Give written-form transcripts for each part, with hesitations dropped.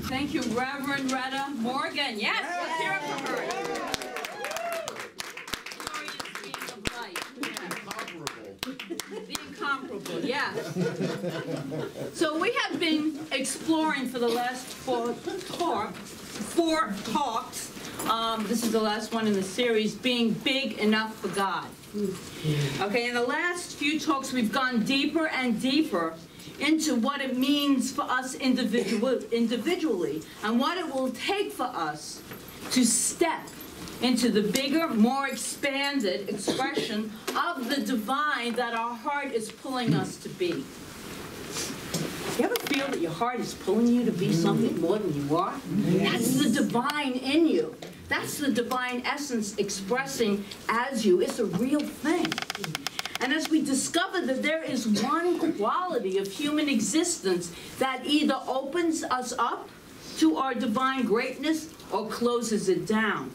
Thank you, Reverend Retta Morgan. Yes, let's hear it for her. Glorious being of light. The incomparable, yes. So we have been exploring for the last four talks. This is the last one in the series, being big enough for God. Okay, in the last few talks, we've gone deeper and deeper into what it means for us individually and what it will take for us to step into the bigger, more expanded expression of the divine that our heart is pulling us to be. You ever feel that your heart is pulling you to be something more than you are? That's the divine in you. That's the divine essence expressing as you. It's a real thing. And as we discover that there is one quality of human existence that either opens us up to our divine greatness or closes it down.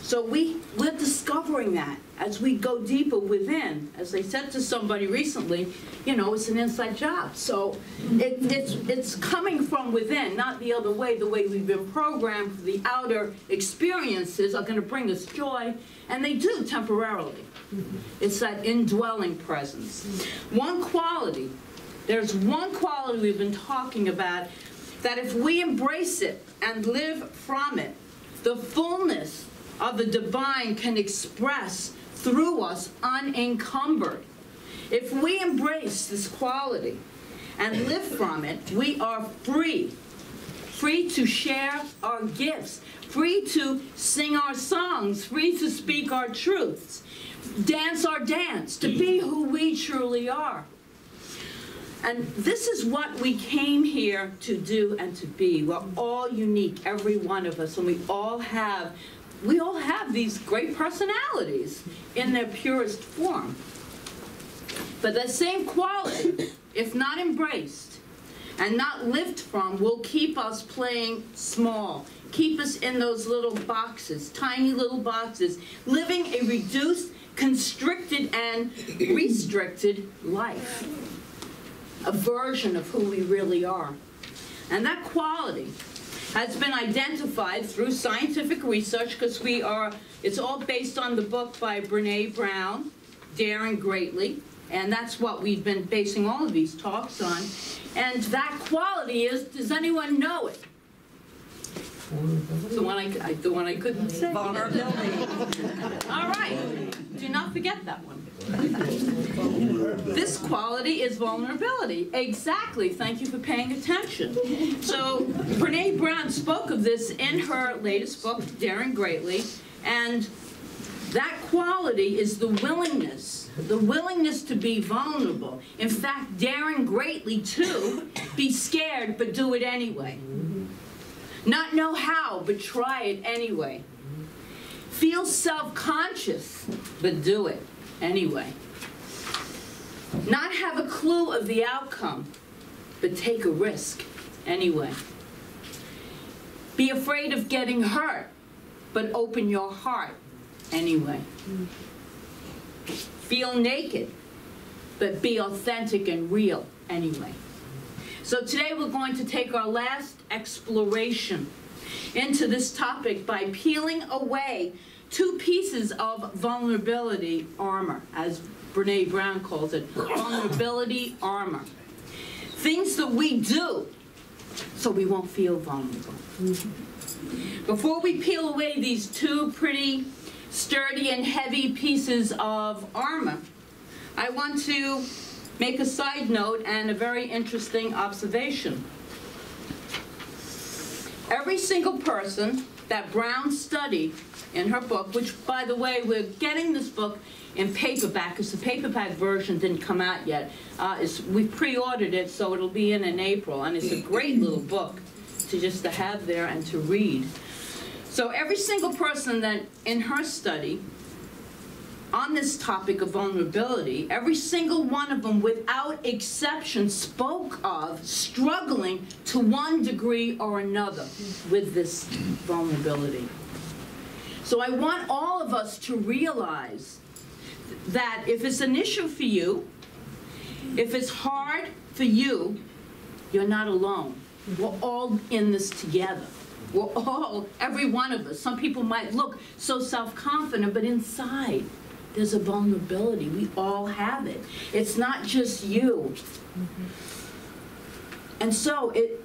So we're discovering that as we go deeper within. As I said to somebody recently, you know, it's an inside job. So it's coming from within, not the other way, the way we've been programmed. The outer experiences are going to bring us joy, and they do temporarily. It's that indwelling presence. One quality, there's one quality we've been talking about, that if we embrace it and live from it, the fullness of the divine can express through us unencumbered. If we embrace this quality and live from it, we are free. Free to share our gifts, free to sing our songs, free to speak our truths, dance our dance, to be who we truly are. And this is what we came here to do and to be. We're all unique, every one of us, and we all have these great personalities in their purest form. But that same quality, if not embraced and not lived from, will keep us playing small, keep us in those little boxes, tiny little boxes, living a reduced, constricted, and restricted life. A version of who we really are. And that quality has been identified through scientific research, because it's all based on the book by Brene Brown, Daring Greatly, and that's what we've been basing all of these talks on. And that quality is, does anyone know it? The one I couldn't say. Vulnerability. All right. Do not forget that one. This quality is vulnerability. Exactly. Thank you for paying attention. So Brene Brown spoke of this in her latest book, Daring Greatly, and that quality is the willingness to be vulnerable. In fact, daring greatly to be scared but do it anyway. Not know how, but try it anyway. Feel self-conscious, but do it anyway. Not have a clue of the outcome, but take a risk anyway. Be afraid of getting hurt, but open your heart anyway. Feel naked, but be authentic and real anyway. So today we're going to take our last exploration into this topic by peeling away two pieces of vulnerability armor, as Brene Brown calls it, vulnerability armor. Things that we do so we won't feel vulnerable. Before we peel away these two pretty sturdy and heavy pieces of armor, I want to make a side note and a very interesting observation. Every single person that Brown studied in her book, which, by the way, we're getting this book in paperback, because the paperback version didn't come out yet. We pre-ordered it, so it'll be in April, and it's a great little book to have there and to read. So every single person that in her study on this topic of vulnerability, every single one of them, without exception, spoke of struggling to one degree or another with this vulnerability. So I want all of us to realize that if it's an issue for you, if it's hard for you, you're not alone. We're all in this together. We're all, every one of us. Some people might look so self-confident, but inside, there's a vulnerability. We all have it. It's not just you. And so it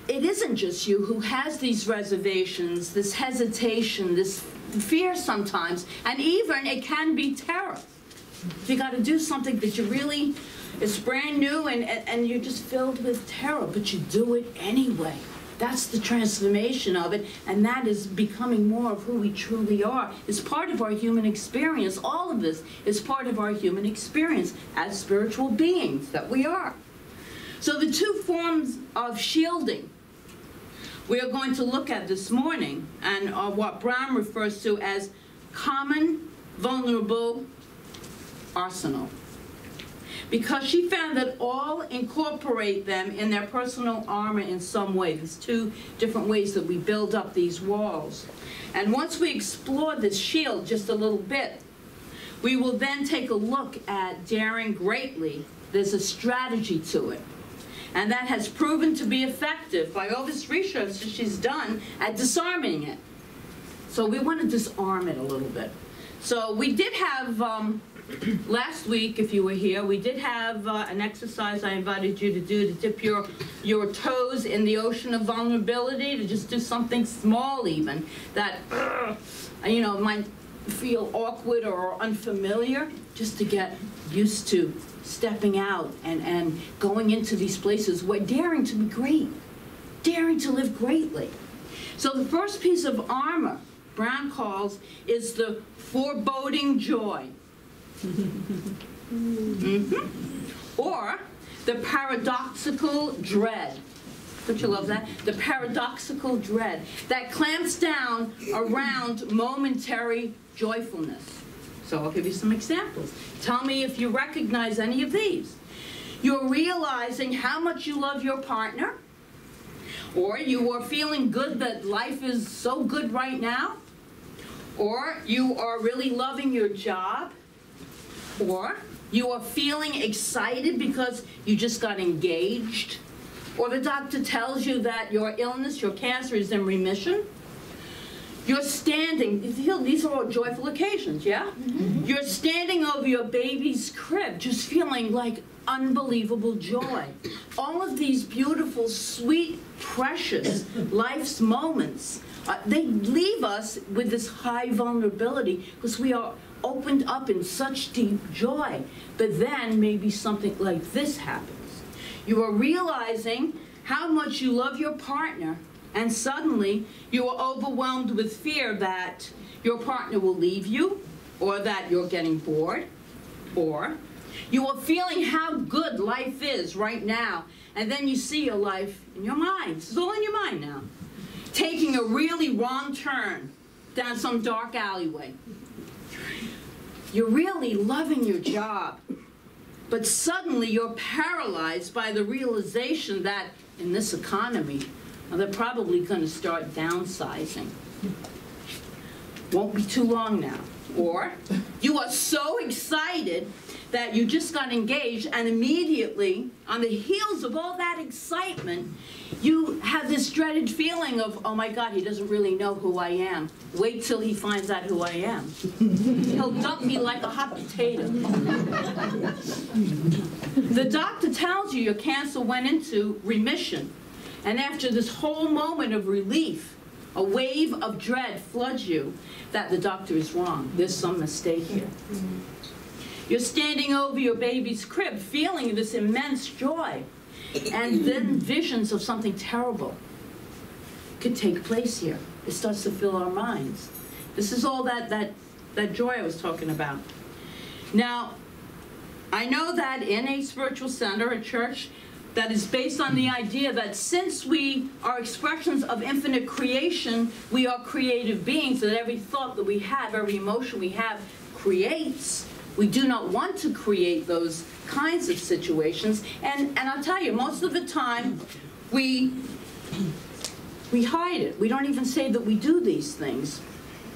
isn't just you who has these reservations, this hesitation, this fear sometimes, and even it can be terror. You got to do something that you really, it's brand new and you're just filled with terror, but you do it anyway. That's the transformation of it, and that is becoming more of who we truly are. It's part of our human experience. All of this is part of our human experience as spiritual beings that we are. So the two forms of shielding we are going to look at this morning, and what Brown refers to as common vulnerable arsenal. Because she found that all incorporate them in their personal armor in some way. There's two different ways that we build up these walls. And once we explore this shield just a little bit, we will then take a look at daring greatly. There's a strategy to it. And that has proven to be effective by all this research that she's done at disarming it. So we want to disarm it a little bit. So we did have, last week, if you were here, we did have an exercise I invited you to do to dip your toes in the ocean of vulnerability, to just do something small even that, you know, might feel awkward or unfamiliar, just to get used to stepping out and going into these places where daring to be great, daring to live greatly. So the first piece of armor Brown calls is the foreboding joy. Or the paradoxical dread. Don't you love that? The paradoxical dread that clamps down around momentary joyfulness. So I'll give you some examples. Tell me if you recognize any of these. You're realizing how much you love your partner, or you are feeling good that life is so good right now, or you are really loving your job, or you are feeling excited because you just got engaged, or the doctor tells you that your illness, your cancer is in remission. You're standing, these are all joyful occasions, yeah? Mm-hmm. You're standing over your baby's crib, just feeling like unbelievable joy. All of these beautiful, sweet, precious life's moments, they leave us with this high vulnerability because we are opened up in such deep joy. But then maybe something like this happens. You are realizing how much you love your partner, and suddenly you are overwhelmed with fear that your partner will leave you, or that you're getting bored, or you are feeling how good life is right now, and then you see your life in your mind. This is all in your mind now. Taking a really wrong turn down some dark alleyway. You're really loving your job, but suddenly you're paralyzed by the realization that in this economy, they're probably going to start downsizing. Won't be too long now. Or you are so excited that you just got engaged, and immediately, on the heels of all that excitement, you have this dreaded feeling of, oh my God, he doesn't really know who I am. Wait till he finds out who I am. He'll dump me like a hot potato. The doctor tells you your cancer went into remission. And after this whole moment of relief, a wave of dread floods you that the doctor is wrong. There's some mistake here. You're standing over your baby's crib feeling this immense joy. And then visions of something terrible could take place here. It starts to fill our minds. This is all that joy I was talking about. Now, I know that in a spiritual center, a church, that is based on the idea that since we are expressions of infinite creation, we are creative beings, that every thought that we have, every emotion we have creates. We do not want to create those kinds of situations. And I'll tell you, most of the time, we hide it. We don't even say that we do these things.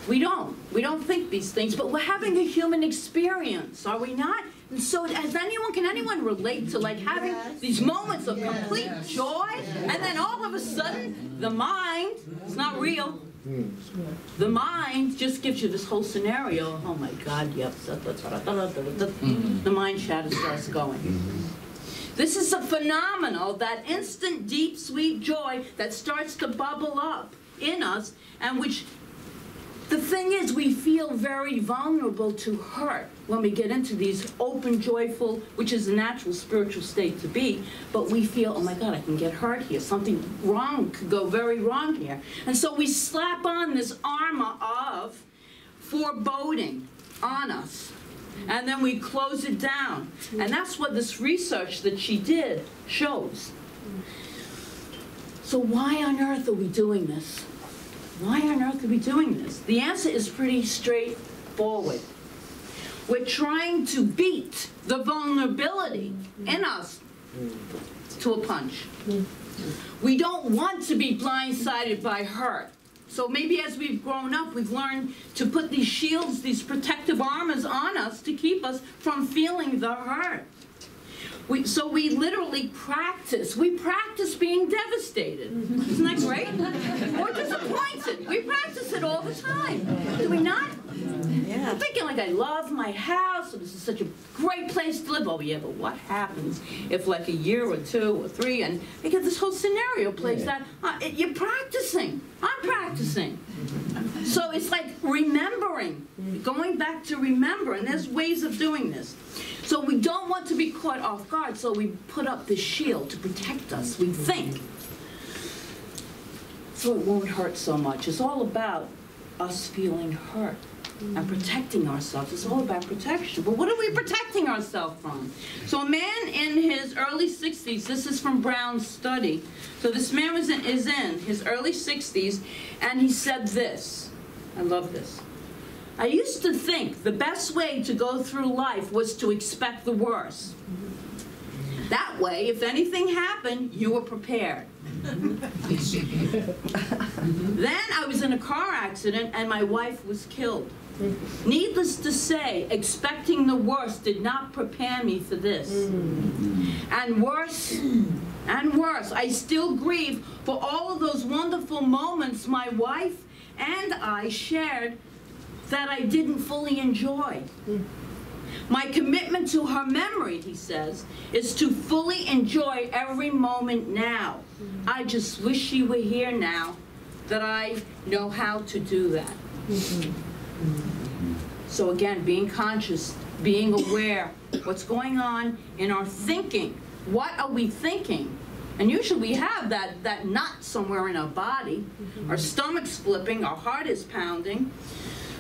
We don't think these things, but we're having a human experience, are we not? And so can anyone relate to like having these moments of complete joy, and then all of a sudden the mind, it's not real, the mind just gives you this whole scenario. Oh my God, yep. The mind chatter starts going. This is a phenomenon, that instant, deep, sweet joy that starts to bubble up in us, and which, the thing is, we feel very vulnerable to hurt when we get into these open, joyful, which is a natural spiritual state to be, but we feel, oh my God, I can get hurt here. Something wrong could go very wrong here. And so we slap on this armor of foreboding on us. And then we close it down. And that's what this research that she did shows. So why on earth are we doing this? Why on earth are we doing this? The answer is pretty straightforward. We're trying to beat the vulnerability in us to a punch. We don't want to be blindsided by hurt. So maybe as we've grown up, we've learned to put these shields, these protective armors on us to keep us from feeling the hurt. So we literally practice. We practice being devastated. Isn't that great? Or disappointed. We practice it all the time. Do we not? Yeah. I'm thinking like, I love my house. This is such a great place to live. Oh yeah, but what happens if like a year or 2 or 3, and they get this whole scenario plays out. You're practicing. I'm practicing. So it's like remembering, going back to remember, and there's ways of doing this. So we don't want to be caught off guard, so we put up this shield to protect us, we think. So it won't hurt so much. It's all about us feeling hurt and protecting ourselves. It's all about protection. But what are we protecting ourselves from? So a man in his early 60s, this is from Brown's study. So this man is in his early 60s, and he said this. I love this. I used to think the best way to go through life was to expect the worst. That way, if anything happened, you were prepared. Then I was in a car accident and my wife was killed. Needless to say, expecting the worst did not prepare me for this. And worse, I still grieve for all of those wonderful moments my wife and I shared that I didn't fully enjoy. My commitment to her memory, he says, is to fully enjoy every moment now. I just wish she were here now, that I know how to do that. So again, being conscious, being aware, what's going on in our thinking. What are we thinking? And usually we have that knot somewhere in our body. Our stomach's flipping, our heart is pounding.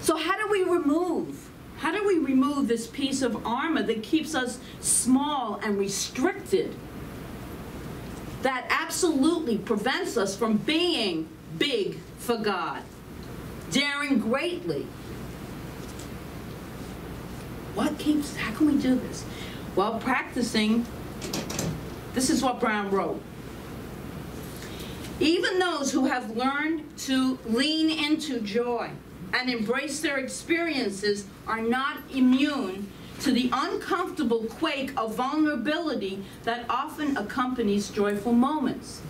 So how do we remove this piece of armor that keeps us small and restricted, that absolutely prevents us from being big for God, daring greatly? How can we do this? Well, practicing, this is what Brown wrote. Even those who have learned to lean into joy and embrace their experiences are not immune to the uncomfortable quake of vulnerability that often accompanies joyful moments.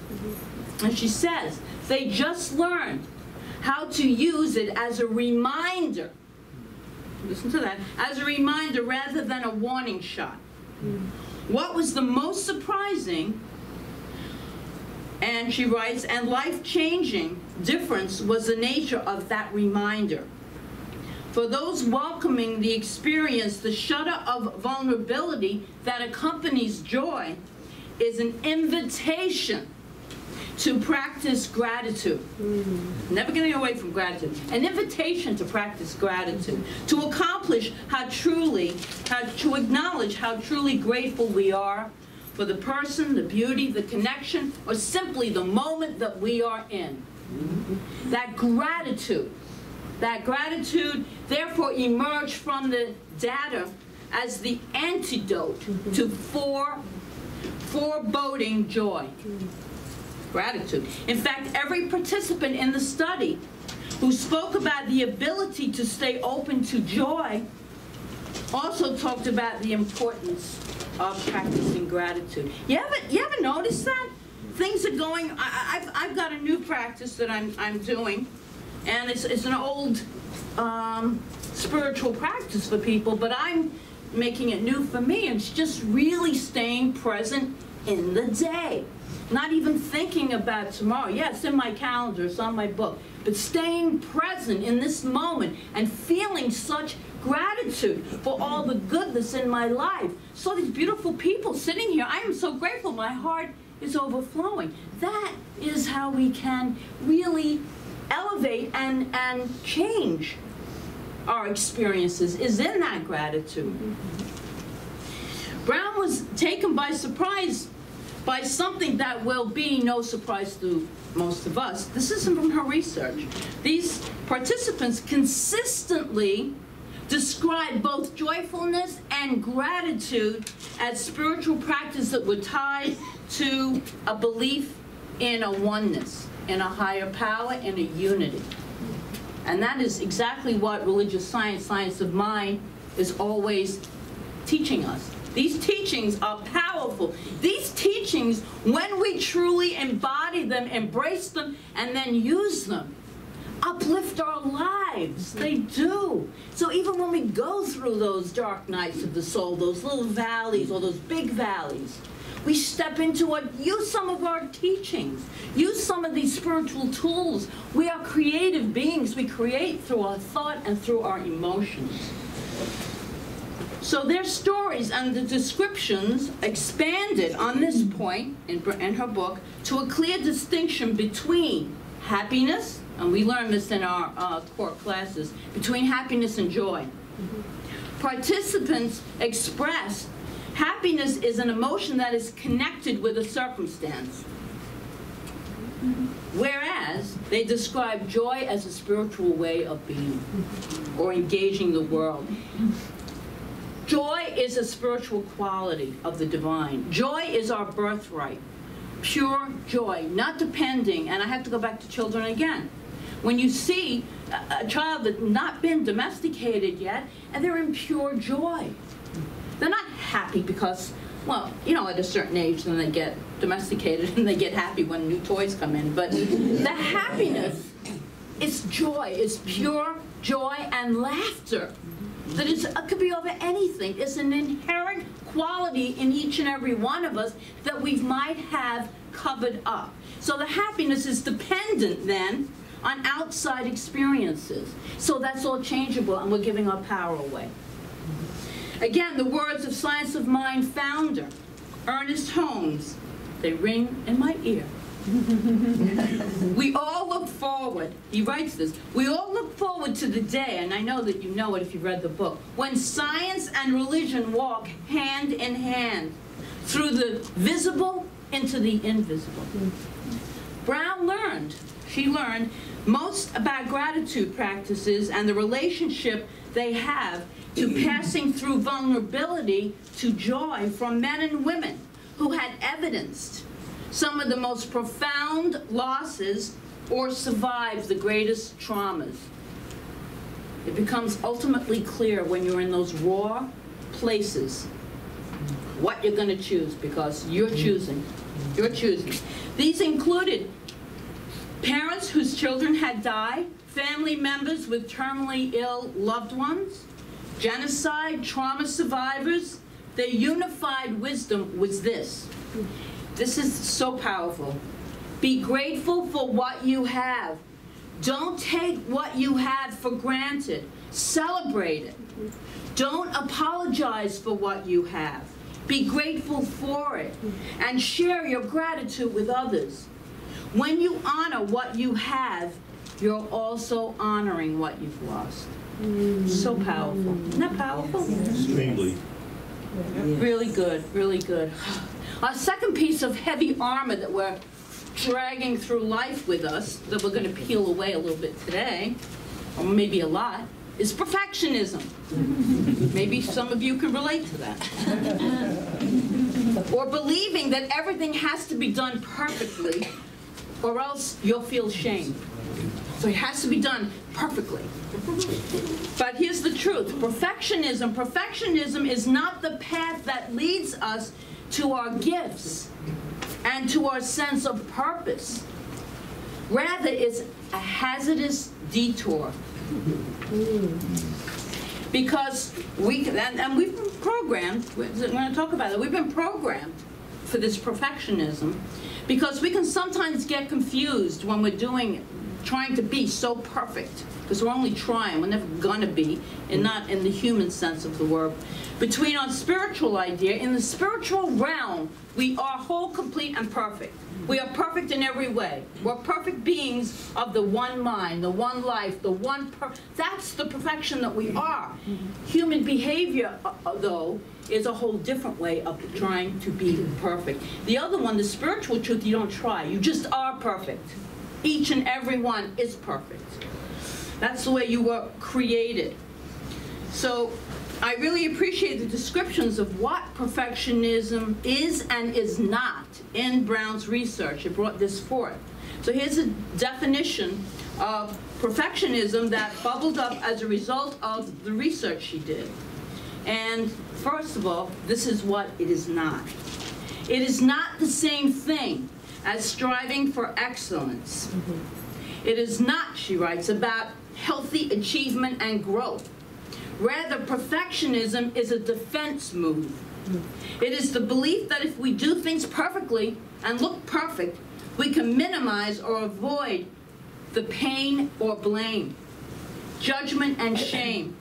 And she says, they just learned how to use it as a reminder. Listen to that. As a reminder rather than a warning shot. What was the most surprising, and she writes, and life-changing difference was the nature of that reminder. For those welcoming the experience, the shudder of vulnerability that accompanies joy is an invitation to practice gratitude. Never getting away from gratitude. An invitation to practice gratitude, to accomplish to acknowledge how truly grateful we are for the person, the beauty, the connection, or simply the moment that we are in. That gratitude therefore emerged from the data as the antidote to foreboding joy. Gratitude. In fact, every participant in the study who spoke about the ability to stay open to joy also talked about the importance of practicing gratitude. You ever notice that? Things are going, I've got a new practice that I'm doing, and it's an old spiritual practice for people, but I'm making it new for me, and it's just really staying present in the day. Not even thinking about tomorrow. Yeah, it's in my calendar, it's on my book, but staying present in this moment and feeling such gratitude for all the goodness in my life. So these beautiful people sitting here, I am so grateful. My heart is overflowing. That is how we can really elevate and change our experiences, is in that gratitude. Brown was taken by surprise by something that will be no surprise to most of us. This is from her research. These participants consistently described both joyfulness and gratitude as spiritual practice that were tied to a belief in a oneness, in a higher power, in a unity. And that is exactly what religious science, science of mind, is always teaching us. These teachings are powerful. These teachings, when we truly embody them, embrace them, and then use them, uplift our lives. They do. So even when we go through those dark nights of the soul, those little valleys or those big valleys, we step into it, use some of our teachings, use some of these spiritual tools. We are creative beings. We create through our thought and through our emotions. So their stories and the descriptions expanded on this point in her book to a clear distinction between happiness, and we learned this in our core classes, between happiness and joy. Participants expressed happiness is an emotion that is connected with a circumstance, whereas they describe joy as a spiritual way of being or engaging the world. Joy is a spiritual quality of the divine. Joy is our birthright. Pure joy, not depending, and I have to go back to children again. When you see a child that's not been domesticated yet, and they're in pure joy. They're not happy because, well, you know, at a certain age, then they get domesticated and they get happy when new toys come in. But the happiness is joy, is pure joy and laughter. That is, it could be over anything. It's an inherent quality in each and every one of us that we might have covered up. So the happiness is dependent then on outside experiences. So that's all changeable, and we're giving our power away. Again, the words of Science of Mind founder, Ernest Holmes, they ring in my ear. We all look forward, he writes this, we all look forward to the day, and I know that you know it if you've read the book, when science and religion walk hand in hand through the visible into the invisible. Brown learned, she learned most about gratitude practices and the relationship they have to passing through vulnerability to joy from men and women who had evidenced some of the most profound losses or survived the greatest traumas. It becomes ultimately clear when you're in those raw places what you're going to choose, because you're choosing. You're choosing. These included parents whose children had died, family members with terminally ill loved ones, genocide, trauma survivors. Their unified wisdom was this. This is so powerful. Be grateful for what you have. Don't take what you have for granted. Celebrate it. Don't apologize for what you have. Be grateful for it. And share your gratitude with others. When you honor what you have, you're also honoring what you've lost. So powerful. Isn't that powerful? Extremely. Really good, really good. Our second piece of heavy armor that we're dragging through life with us, that we're going to peel away a little bit today, or maybe a lot, is perfectionism. Maybe some of you can relate to that. Or believing that everything has to be done perfectly, or else you'll feel shame. So it has to be done perfectly. But here's the truth. Perfectionism is not the path that leads us to our gifts and to our sense of purpose. Rather, it's a hazardous detour. Because we've been programmed, we're going to talk about it, we've been programmed for this perfectionism because we can sometimes get confused when we're trying to be so perfect, because we're only trying, we're never going to be, and not in the human sense of the word. Between our spiritual idea, in the spiritual realm, we are whole, complete, and perfect. We are perfect in every way. We're perfect beings of the one mind, the one life, the one that's the perfection that we are. Human behavior, though, is a whole different way of trying to be perfect. The other one, the spiritual truth, you don't try. You just are perfect. Each and every one is perfect. That's the way you were created. So I really appreciate the descriptions of what perfectionism is and is not in Brown's research. It brought this forth. So here's a definition of perfectionism that bubbled up as a result of the research she did. And first of all, this is what it is not. It is not the same thing as striving for excellence. It is not, she writes, about healthy achievement and growth. Rather, perfectionism is a defense move. It is the belief that if we do things perfectly and look perfect, we can minimize or avoid the pain or blame, judgment and shame.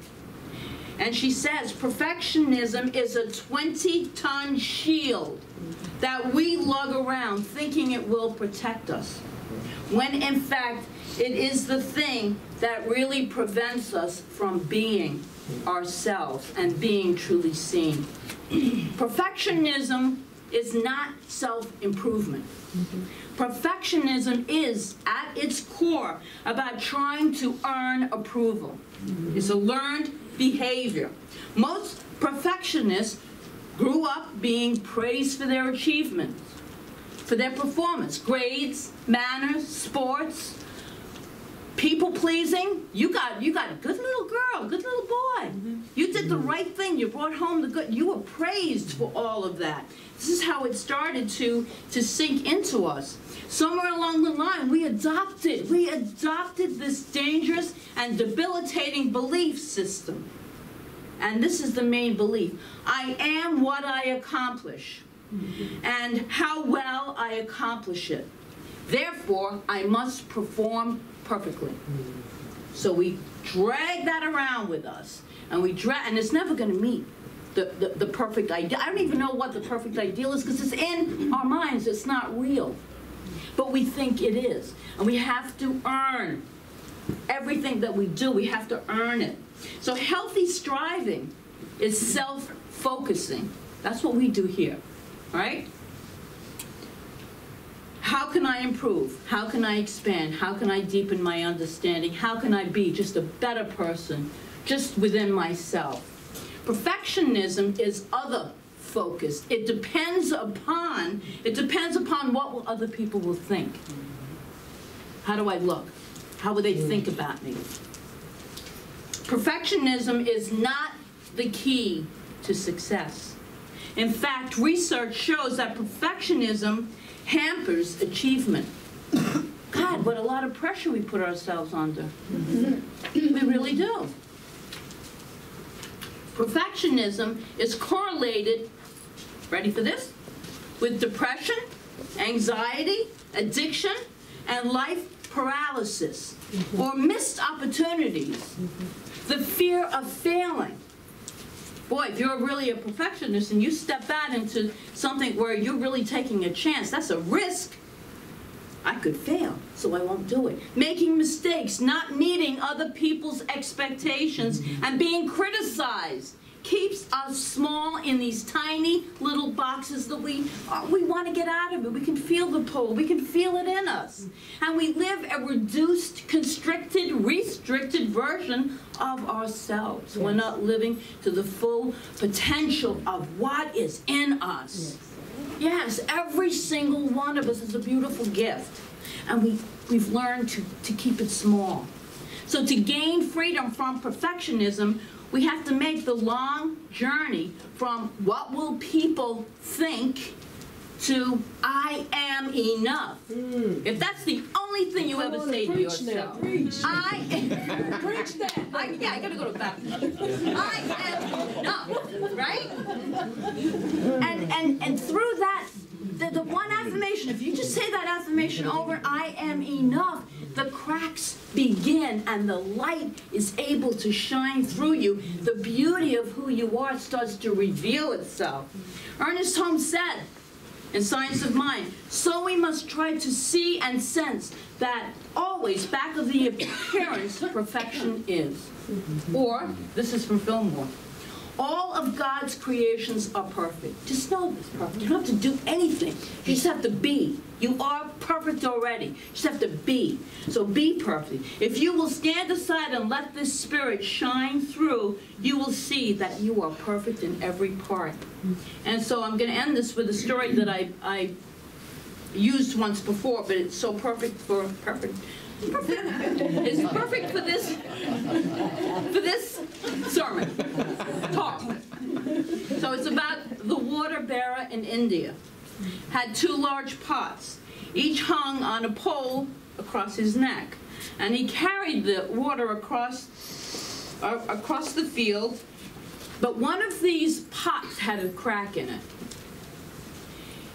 And she says perfectionism is a 20-ton shield that we lug around thinking it will protect us, when in fact it is the thing that really prevents us from being ourselves and being truly seen. Perfectionism is not self-improvement. Perfectionism is, at its core, about trying to earn approval. It's a learned behavior. Most perfectionists grew up being praised for their achievements, for their performance, grades, manners, sports, people-pleasing. You got a good little girl, good little boy. You did the right thing. You brought home the good. You were praised for all of that. This is how it started to sink into us. Somewhere along the line, we adopted this dangerous and debilitating belief system. And this is the main belief. I am what I accomplish, and how well I accomplish it. Therefore, I must perform perfectly. So we drag that around with us, and and it's never going to meet the perfect ideal. I don't even know what the perfect ideal is because it's in our minds. It's not real, but we think it is, and we have to earn everything that we do. We have to earn it. So healthy striving is self-focusing. That's what we do here, right? How can I improve? How can I expand? How can I deepen my understanding? How can I be just a better person, just within myself? Perfectionism is other-focused. It depends upon what other people will think. How do I look? How will they think about me? Perfectionism is not the key to success. In fact, research shows that perfectionism hampers achievement. God, what a lot of pressure we put ourselves under. We really do. Perfectionism is correlated, ready for this, with depression, anxiety, addiction, and life paralysis, or missed opportunities, the fear of failing. Boy, if you're really a perfectionist and you step out into something where you're really taking a chance, that's a risk. I could fail, so I won't do it. Making mistakes, not meeting other people's expectations, and being criticized keeps us small in these tiny little boxes that we want to get out of it. We can feel the pull. We can feel it in us. And we live a reduced, constricted, restricted version of ourselves. Yes. We're not living to the full potential of what is in us. Yes, every single one of us is a beautiful gift. And we've learned to keep it small. So to gain freedom from perfectionism, we have to make the long journey from what will people think to I am enough. If that's the only thing you ever say to yourself. Preach that. Yeah, I gotta go to the bathroom. I am enough, right? And through that, the one affirmation, if you just say that affirmation over, I am enough, the cracks begin and the light is able to shine through you. The beauty of who you are starts to reveal itself. Ernest Holmes said in Science of Mind, so we must try to see and sense that always back of the appearance perfection is. Or, this is from Fillmore, all of God's creations are perfect. Just know this perfect. You don't have to do anything. You just have to be. You are perfect already. You just have to be. So be perfect. If you will stand aside and let this spirit shine through, you will see that you are perfect in every part. And so I'm going to end this with a story that I used once before, but it's so perfect for perfect. It's perfect for this sermon talk. So it's about the water bearer in India. Had 2 large pots, each hung on a pole across his neck, and he carried the water across the field. But one of these pots had a crack in it,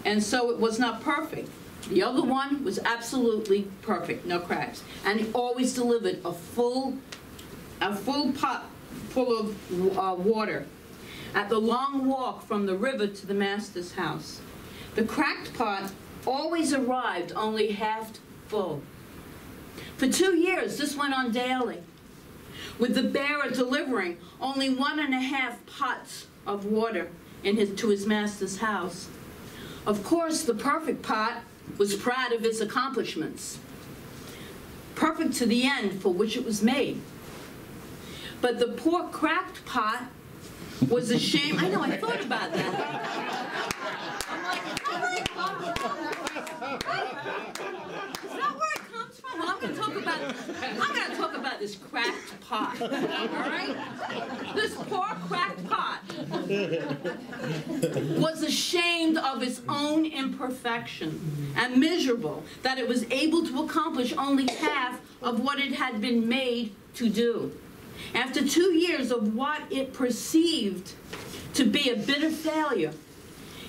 and so it was not perfect. The other one was absolutely perfect, no cracks. And he always delivered a full pot full of water at the long walk from the river to the master's house. The cracked pot always arrived only half full. For 2 years, this went on daily, with the bearer delivering only 1.5 pots of water to his master's house. Of course, the perfect pot was proud of its accomplishments, perfect to the end for which it was made. But the poor cracked pot was ashamed. I know, I thought about that. Is that where it comes from? Well, I'm going to talk about this cracked pot. All right? This poor cracked pot was ashamed of its own imperfection and miserable that it was able to accomplish only half of what it had been made to do. After 2 years of what it perceived to be a bitter failure,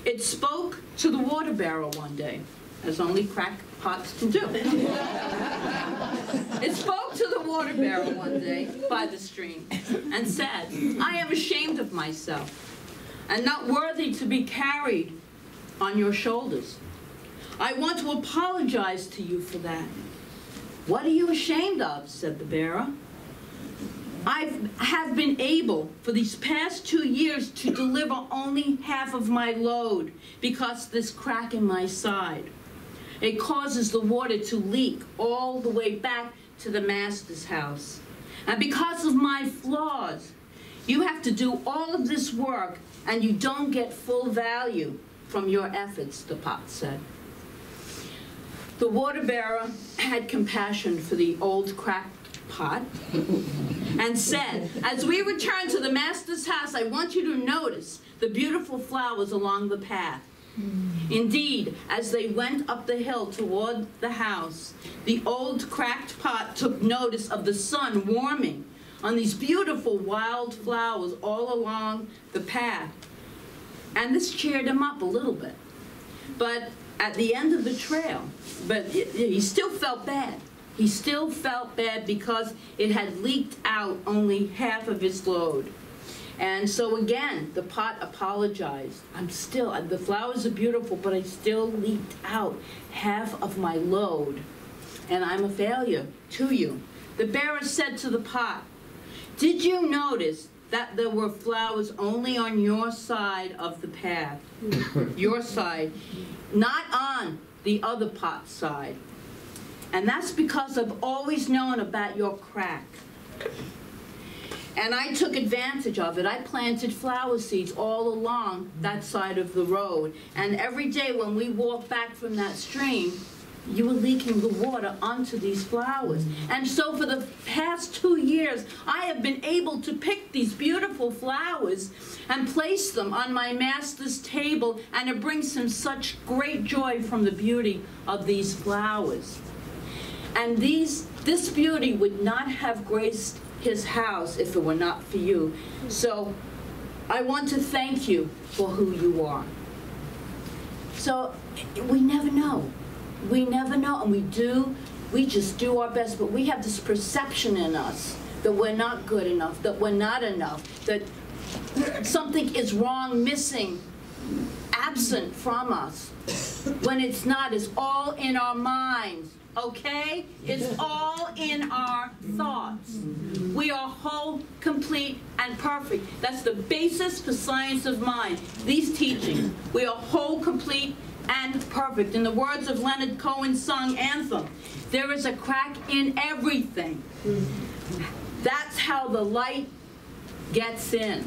it spoke to the water bearer one day, as only cracked pots can do. It spoke to the water bearer one day by the stream and said, I am ashamed of myself and not worthy to be carried on your shoulders. I want to apologize to you for that. What are you ashamed of? Said the bearer. I have been able for these past 2 years to deliver only half of my load because this crack in my side. It causes the water to leak all the way back to the master's house. And because of my flaws, you have to do all of this work and you don't get full value from your efforts, the pot said. The water bearer had compassion for the old cracked pot and said, as we return to the master's house, I want you to notice the beautiful flowers along the path. Indeed, as they went up the hill toward the house, the old cracked pot took notice of the sun warming on these beautiful wild flowers all along the path. And this cheered him up a little bit. But at the end of the trail, he still felt bad. He still felt bad because it had leaked out only half of its load. And so again, the pot apologized. The flowers are beautiful, but I still leaked out half of my load. And I'm a failure to you. The bearer said to the pot, did you notice that there were flowers only on your side of the path? Your side, not on the other pot's side. And that's because I've always known about your crack. And I took advantage of it. I planted flower seeds all along that side of the road. And every day when we walked back from that stream, you were leaking the water onto these flowers. And so for the past 2 years, I have been able to pick these beautiful flowers and place them on my master's table, and it brings him such great joy from the beauty of these flowers. And this beauty would not have graced his house if it were not for you. So I want to thank you for who you are. So we never know. We never know, and we just do our best, but we have this perception in us that we're not good enough, that we're not enough, that something is wrong, missing, absent from us, when it's not. It's all in our minds, okay? It's all in our thoughts. We are whole, complete, and perfect. That's the basis for science of mind, these teachings. We are whole, complete, and perfect. In the words of Leonard Cohen's song Anthem, there is a crack in everything. That's how the light gets in.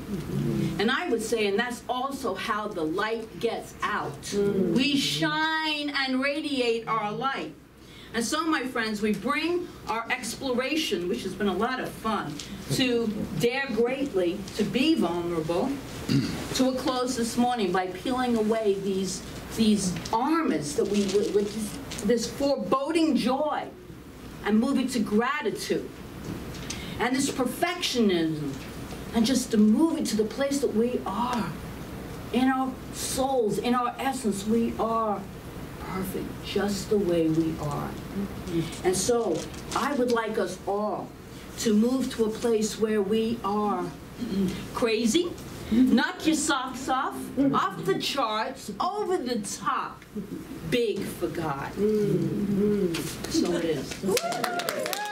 And I would say, and that's also how the light gets out. We shine and radiate our light. And so, my friends, we bring our exploration, which has been a lot of fun, to dare greatly, to be vulnerable, to a close this morning by peeling away these armors that with this foreboding joy, and moving to gratitude and this perfectionism, and just to move it to the place that we are in our souls, in our essence. We are perfect just the way we are. And so I would like us all to move to a place where we are crazy, knock your socks off the charts, over the top, big for God. So it is.